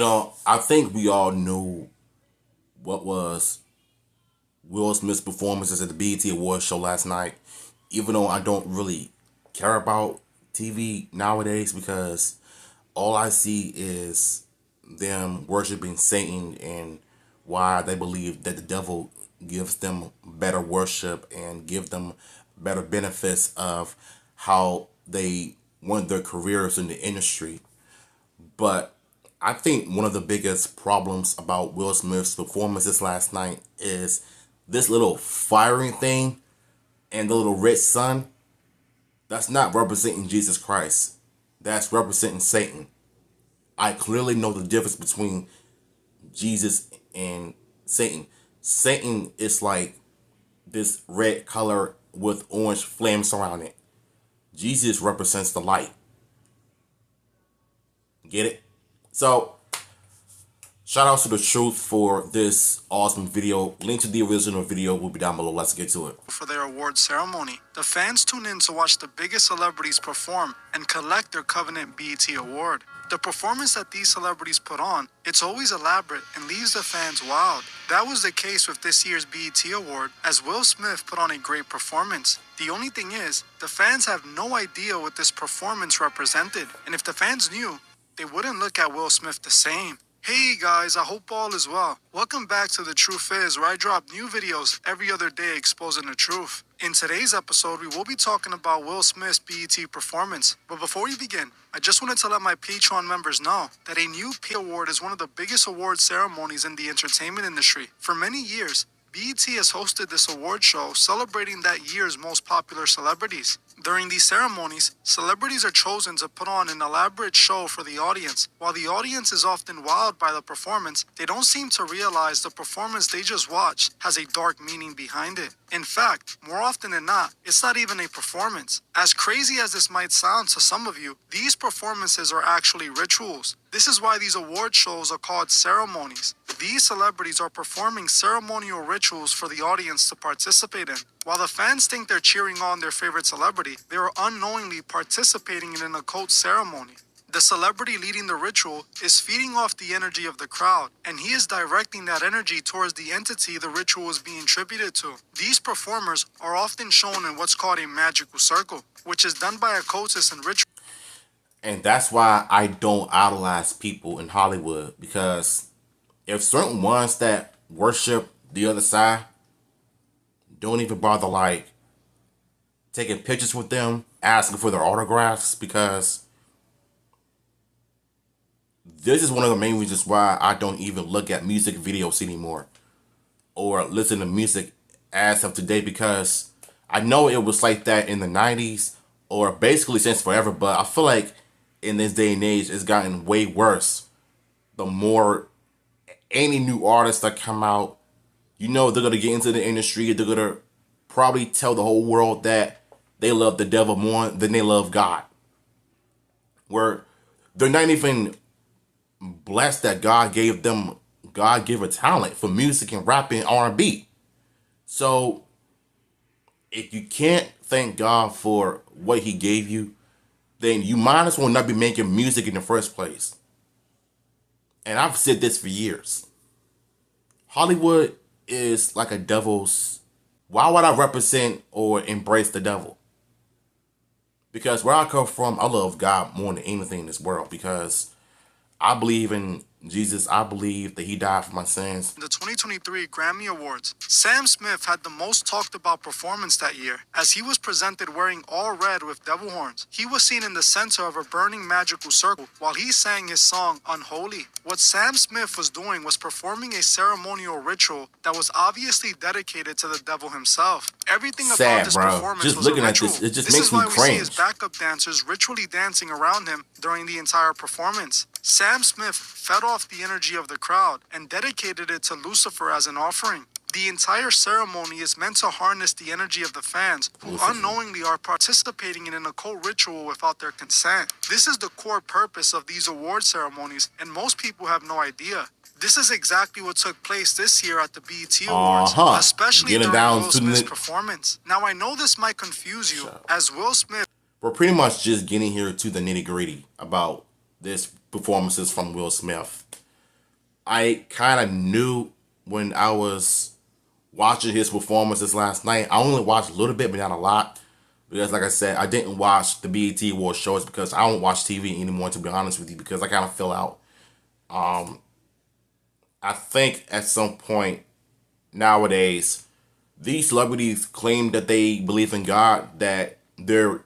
I think we all knew what was Will Smith's performances at the BET Awards show last night, even though I don't really care about TV nowadays because all I see is them worshiping Satan and why they believe that the devil gives them better worship and give them better benefits of how they want their careers in the industry. But I think one of the biggest problems about Will Smith's performances last night is this little firing thing and the little red sun. That's not representing Jesus Christ. That's representing Satan. I clearly know the difference between Jesus and Satan. Satan is like this red color with orange flames around it. Jesus represents the light. Get it? So, shout out to The Truth for this awesome video. Link to the original video will be down below. Let's get to it. For their award ceremony, the fans tune in to watch the biggest celebrities perform and collect their coveted BET award. The performance that these celebrities put on, it's always elaborate and leaves the fans wowed. That was the case with this year's BET award, as Will Smith put on a great performance. The only thing is, the fans have no idea what this performance represented, and if the fans knew, they wouldn't look at Will Smith the same. Hey guys, I hope all is well. Welcome back to The Truth Is, where I drop new videos every other day exposing the truth. In today's episode, we will be talking about Will Smith's BET performance. But before we begin, I just wanted to let my Patreon members know that a new PA award is one of the biggest award ceremonies in the entertainment industry. For many years, BET has hosted this award show celebrating that year's most popular celebrities. During these ceremonies, celebrities are chosen to put on an elaborate show for the audience. While the audience is often wowed by the performance, they don't seem to realize the performance they just watched has a dark meaning behind it. In fact, more often than not, it's not even a performance. As crazy as this might sound to some of you, these performances are actually rituals. This is why these award shows are called ceremonies. These celebrities are performing ceremonial rituals for the audience to participate in. While the fans think they're cheering on their favorite celebrity, they are unknowingly participating in an occult ceremony. The celebrity leading the ritual is feeding off the energy of the crowd, and he is directing that energy towards the entity the ritual is being attributed to. These performers are often shown in what's called a magical circle, which is done by occultists and ritual. And that's why I don't idolize people in Hollywood, because if certain ones that worship the other side don't even bother like taking pictures with them, asking for their autographs, because this is one of the main reasons why I don't even look at music videos anymore or listen to music as of today, because I know it was like that in the 90s or basically since forever, but I feel like in this day and age it's gotten way worse. The more any new artists that come out, they're going to get into the industry, they're going to probably tell the whole world that they love the devil more than they love God. Where they're not even blessed that God gave them God-given talent for music and rap and R&B. So if you can't thank God for what he gave you, then you might as well not be making music in the first place. And I've said this for years. Hollywood is like a devil's. Why would I represent or embrace the devil? Because where I come from, I love God more than anything in this world, because I believe in Jesus. I believe that he died for my sins. The 2023 Grammy Awards, Sam Smith had the most talked about performance that year, as he was presented wearing all red with devil horns. He was seen in the center of a burning magical circle while he sang his song Unholy. What Sam Smith was doing was performing a ceremonial ritual that was obviously dedicated to the devil himself. Everything about this performance just was looking a at ritual. this, it just This makes is me why we see cringe. his backup dancers ritually dancing around him during the entire performance. Sam Smith fed off the energy of the crowd and dedicated it to Lucifer as an offering. The entire ceremony is meant to harness the energy of the fans who unknowingly are participating in an occult ritual without their consent. This is the core purpose of these award ceremonies, and most people have no idea. This is exactly what took place this year at the BET Awards, especially during Will Smith's performance. Now I know this might confuse you, as Will Smith... We're pretty much just getting here to the nitty-gritty about this performances from Will Smith. I kind of knew when I was watching his performances last night. I only watched a little bit, but not a lot. Because, like I said, I didn't watch the BET Awards shows because I don't watch TV anymore, to be honest with you, because I kind of fell out. I think at some point nowadays, these celebrities claim that they believe in God, that they were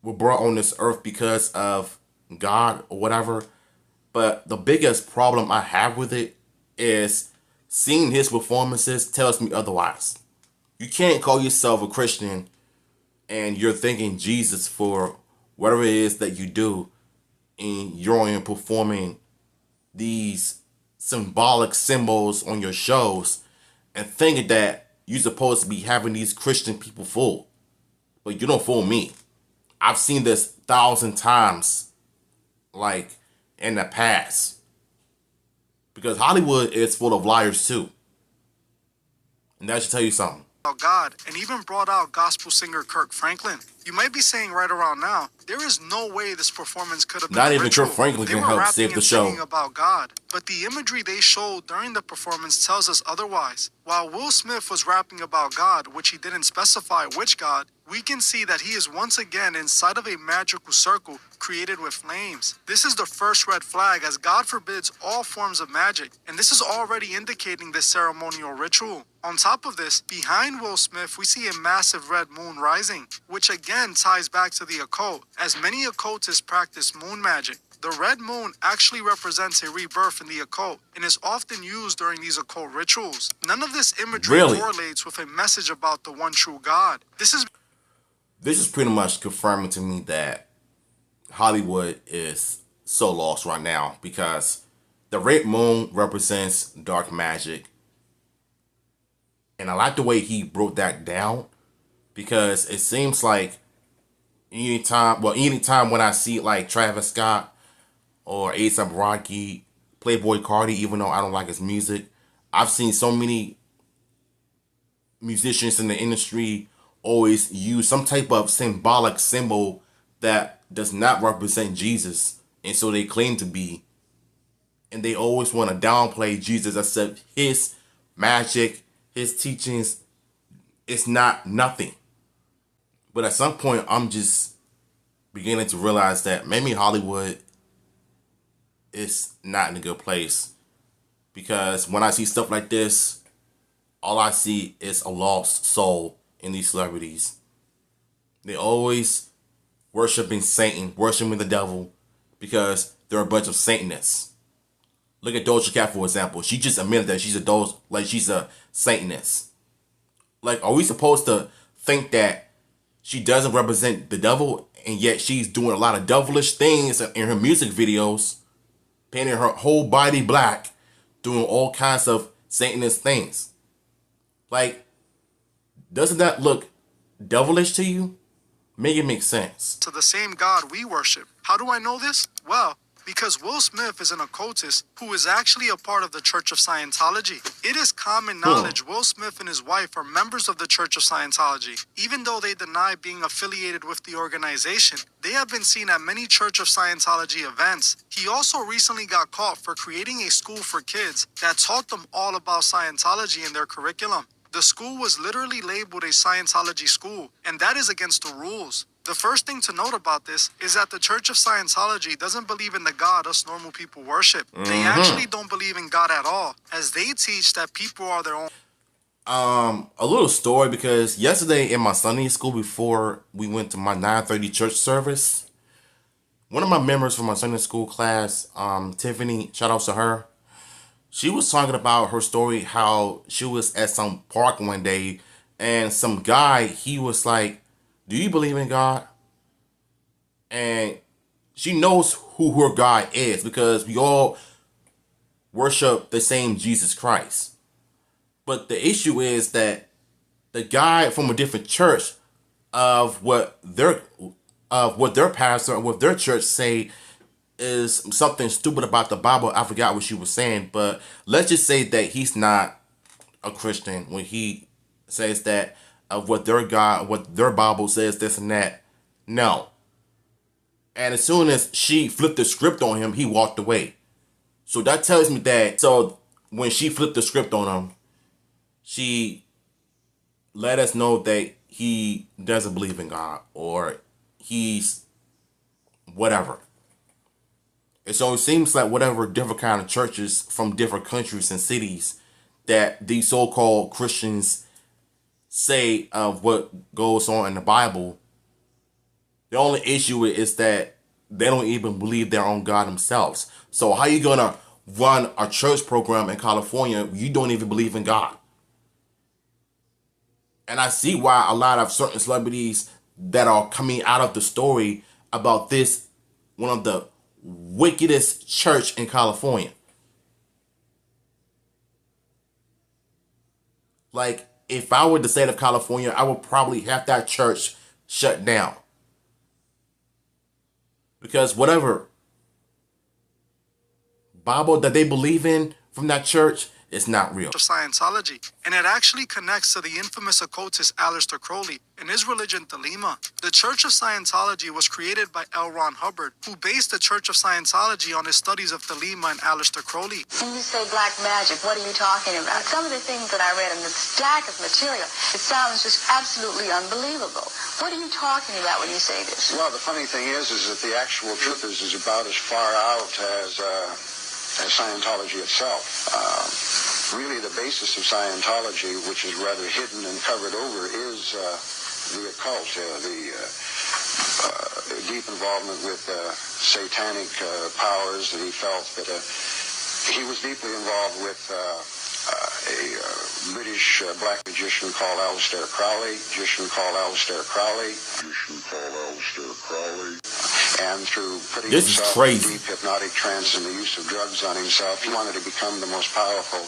brought on this earth because of God or whatever. But the biggest problem I have with it is seeing his performances tells me otherwise. You can't call yourself a Christian and you're thanking Jesus for whatever it is that you do, and you're only performing these symbolic symbols on your shows and thinking that you're supposed to be having these Christian people fooled. But you don't fool me. I've seen this 1,000 times, like, in the past. Because Hollywood is full of liars too. And that should tell you something. God and even brought out gospel singer Kirk Franklin. You might be saying right around now, there is no way this performance could have been Not a even ritual. Kirk Franklin They can were help rapping save the and show. singing about God, but the imagery they showed during the performance tells us otherwise. While Will Smith was rapping about God, which he didn't specify which God, we can see that he is once again inside of a magical circle created with flames. This is the first red flag, as God forbids all forms of magic, and this is already indicating this ceremonial ritual. On top of this, behind Will Smith, we see a massive red moon rising, which again ties back to the occult, as many occultists practice moon magic. The red moon actually represents a rebirth in the occult and is often used during these occult rituals. None of this imagery Really? correlates with a message about the one true God. This is pretty much confirming to me that Hollywood is so lost right now, because the red moon represents dark magic. And I like the way he broke that down, because it seems like anytime when I see like Travis Scott or A$AP Rocky, Playboy Cardi, even though I don't like his music, I've seen so many musicians in the industry always use some type of symbolic symbol that does not represent Jesus, and so they claim to be, and they always want to downplay Jesus, except his magic, his teachings, it's not nothing. But at some point, I'm just beginning to realize that maybe Hollywood is not in a good place, because when I see stuff like this, all I see is a lost soul in these celebrities. They always worshiping Satan, worshiping the devil, because they're a bunch of Satanists. Look at Doja Cat, for example. She just admitted that she's a Satanist. Like, are we supposed to think that she doesn't represent the devil, and yet she's doing a lot of devilish things in her music videos, painting her whole body black, doing all kinds of Satanist things? Like, doesn't that look devilish to you? Make it make sense. to the same God we worship. How do I know this? Well, because Will Smith is an occultist who is actually a part of the Church of Scientology. It is common knowledge Will Smith and his wife are members of the Church of Scientology. Even though they deny being affiliated with the organization, they have been seen at many Church of Scientology events. He also recently got caught for creating a school for kids that taught them all about Scientology in their curriculum. The school was literally labeled a Scientology school, and that is against the rules. The first thing to note about this is that the Church of Scientology doesn't believe in the God us normal people worship. They actually don't believe in God at all, as they teach that people are their own. A little story, because yesterday in my Sunday school, before we went to my 9:30 church service, one of my members from my Sunday school class, Tiffany, shout out to her, she was talking about her story, how she was at some park one day and some guy, he was like, "Do you believe in God?" And she knows who her God is, because we all worship the same Jesus Christ. But the issue is that the guy from a different church of what their pastor or what their church say is something stupid about the Bible. I forgot what she was saying, but let's just say that he's not a Christian when he says that of what their God, what their Bible says, this and that. No. And as soon as she flipped the script on him, he walked away. So that tells me that, so when she flipped the script on him, she let us know that he doesn't believe in God, or he's whatever. And so it seems like whatever different kind of churches from different countries and cities that these so-called Christians say of what goes on in the Bible, the only issue is that they don't even believe their own God themselves. So how you gonna run a church program in California? You don't even believe in God. And I see why a lot of certain celebrities that are coming out of the story about this, one of the wickedest church in California. Like, if I were the state of California, I would probably have that church shut down. Because whatever Bible that they believe in from that church is not real. Of Scientology, and it actually connects to the infamous occultist Aleister Crowley and his religion Thelema. The Church of Scientology was created by L. Ron Hubbard, who based the Church of Scientology on his studies of Thelema and Aleister Crowley. When you say black magic, what are you talking about? Some of the things that I read in the stack of material, it sounds just absolutely unbelievable. What are you talking about when you say this? Well, the funny thing is that the actual truth is about as far out as Scientology itself. Really, the basis of Scientology, which is rather hidden and covered over, is the occult, the deep involvement with satanic powers that he felt. That he was deeply involved with a British black magician called Aleister Crowley. And through putting himself in deep hypnotic trance and the use of drugs on himself, he wanted to become the most powerful.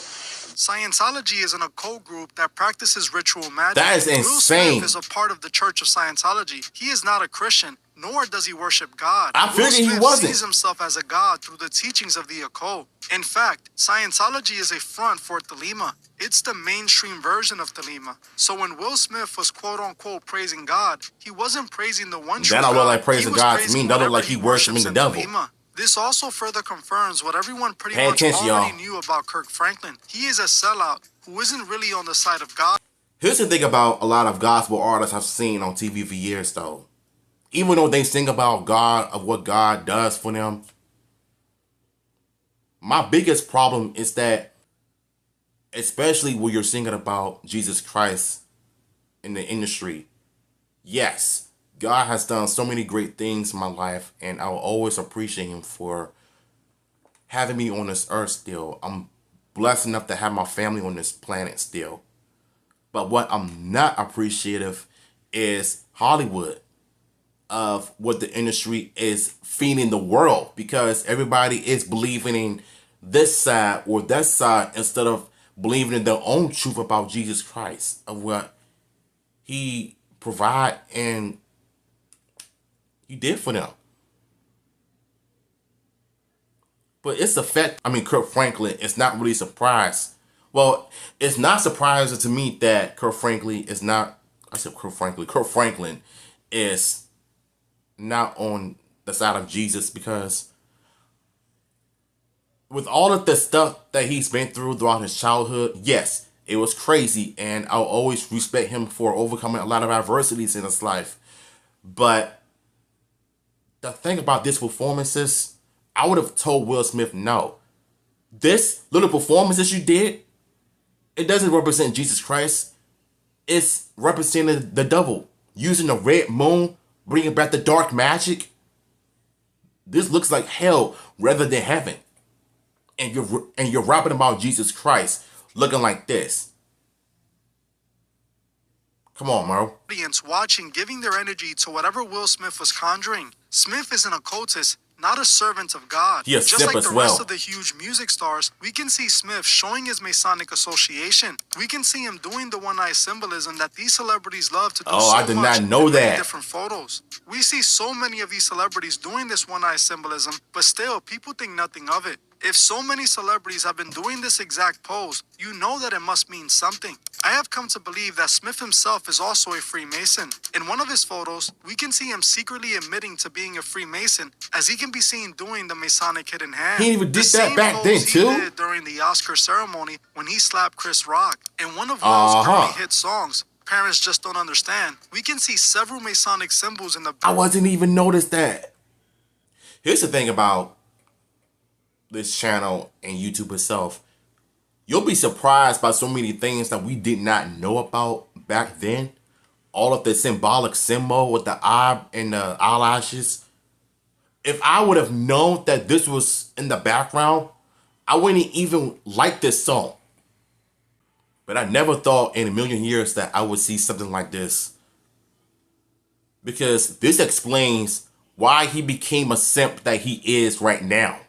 Scientology is an occult group that practices ritual magic. That is insane. Will Smith is a part of the Church of Scientology. He is not a Christian, nor does he worship God. I figured he wasn't. Will Smith sees himself as a god through the teachings of the occult. In fact, Scientology is a front for Thelema. It's the mainstream version of Thelema. So when Will Smith was quote-unquote praising God, he wasn't praising the one true God. That don't look like praising God to me. That look like he worshiping the devil. Thelema. This also further confirms what everyone pretty much already knew about Kirk Franklin. He is a sellout who isn't really on the side of God. Here's the thing about a lot of gospel artists I've seen on TV for years, though. Even though they sing about God, of what God does for them, my biggest problem is that, especially when you're singing about Jesus Christ in the industry, yes, God has done so many great things in my life, and I will always appreciate him for having me on this earth still. I'm blessed enough to have my family on this planet still. But what I'm not appreciative is Hollywood, of what the industry is feeding the world, because everybody is believing in this side or that side instead of believing in their own truth about Jesus Christ, of what he provide and he did for them. But it's the fact, Kirk Franklin is not really surprised. Well, it's not surprising to me that Kirk Franklin is not on the side of Jesus, because with all of the stuff that he's been through throughout his childhood, yes, it was crazy, and I'll always respect him for overcoming a lot of adversities in his life. But the thing about this performance is, I would have told Will Smith, no, this little performance that you did, it doesn't represent Jesus Christ. It's representing the devil, using the red moon, bringing back the dark magic. This looks like hell rather than heaven. And you're rapping about Jesus Christ looking like this. Come on, Mo. Audience watching, giving their energy to whatever Will Smith was conjuring. Smith is an occultist, not a servant of God. He a Just simp like as the well. rest of the huge music stars, we can see Smith showing his Masonic association. We can see him doing the one-eye symbolism that these celebrities love to do I did not know in many that. different photos. We see so many of these celebrities doing this one-eye symbolism, but still, people think nothing of it. If so many celebrities have been doing this exact pose, you know that it must mean something. I have come to believe that Smith himself is also a Freemason. In one of his photos, we can see him secretly admitting to being a Freemason, as he can be seen doing the Masonic hidden hand. He even The did that same back pose then, he too? did during the Oscar ceremony when he slapped Chris Rock. In one of Will's currently hit songs, Parents Just Don't Understand, we can see several Masonic symbols in the... I wasn't even noticed that. Here's the thing about this channel and YouTube itself. You'll be surprised by so many things that we did not know about back then. All of the symbolic symbol with the eye and the eyelashes. If I would have known that this was in the background, I wouldn't even like this song. But I never thought in a million years that I would see something like this. Because this explains why he became a simp that he is right now.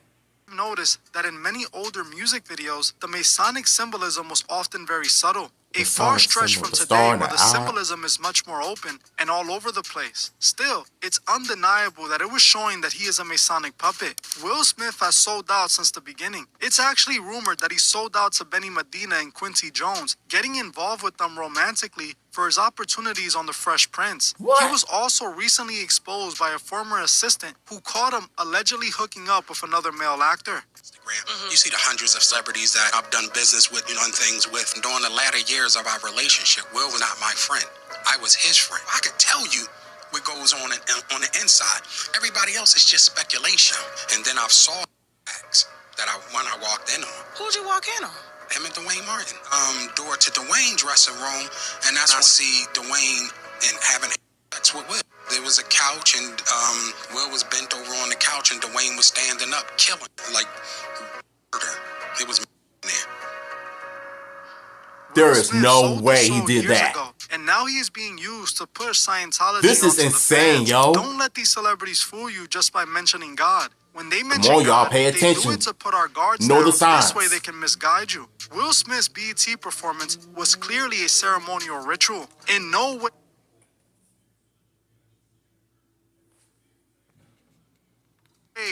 Notice that in many older music videos, the Masonic symbolism was often very subtle. A far stretch from today where the symbolism is much more open and all over the place. Still, it's undeniable that it was showing that he is a Masonic puppet. Will Smith has sold out since the beginning. It's actually rumored that he sold out to Benny Medina and Quincy Jones, getting involved with them romantically for his opportunities on The Fresh Prince. What? He was also recently exposed by a former assistant who caught him allegedly hooking up with another male actor. Instagram. You see the hundreds of celebrities that I've done business with, and things with. And during the latter years of our relationship, Will was not my friend. I was his friend. I could tell you what goes on the inside. Everybody else is just speculation. And then I saw facts that when I walked in on. Who'd you walk in on? Him and Dwayne Martin. Door to Dwayne's dressing room, and that's when I see Dwayne and having sex with Will. There was a couch, and Will was bent over on the couch, and Dwayne was standing up, killing, like, murder. It was there. There is no way he did that. And now he is being used to push Scientology. This is insane, yo. Don't let these celebrities fool you just by mentioning God. When they mention Come on, y'all, God, pay they attention. do it to put our guards Know down. the signs. This way they can misguide you. Will Smith's BET performance was clearly a ceremonial ritual. In no way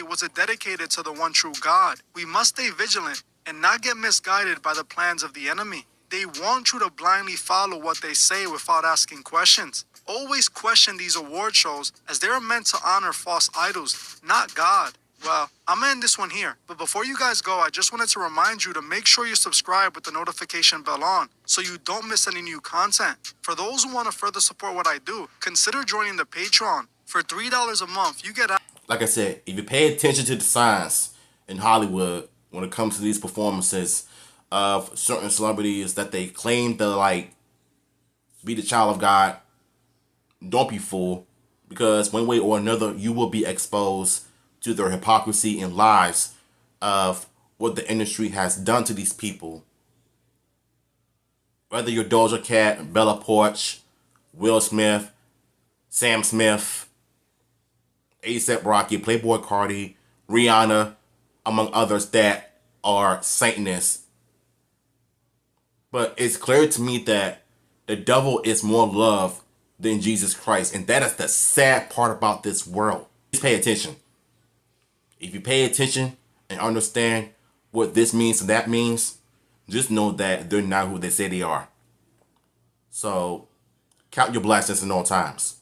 was it dedicated to the one true God. We must stay vigilant and not get misguided by the plans of the enemy. They want you to blindly follow what they say without asking questions. Always question these award shows, as they are meant to honor false idols, not God. Well, I'm gonna end this one here, but before you guys go, I just wanted to remind you to make sure you subscribe with the notification bell on so you don't miss any new content. For those who want to further support what I do, consider joining the Patreon. For $3 a month, you get... Like I said, if you pay attention to the signs in Hollywood when it comes to these performances of certain celebrities that they claim to, like, be the child of God, don't be fooled, because one way or another you will be exposed to their hypocrisy and lies of what the industry has done to these people. Whether you're Doja Cat, Bella Poarch, Will Smith, Sam Smith, A$AP Rocky, Playboy Cardi, Rihanna, among others that are Satanists. But it's clear to me that the devil is more loved than Jesus Christ. And that is the sad part about this world. Just pay attention. If you pay attention and understand what this means and that means, just know that they're not who they say they are. So, count your blessings in all times.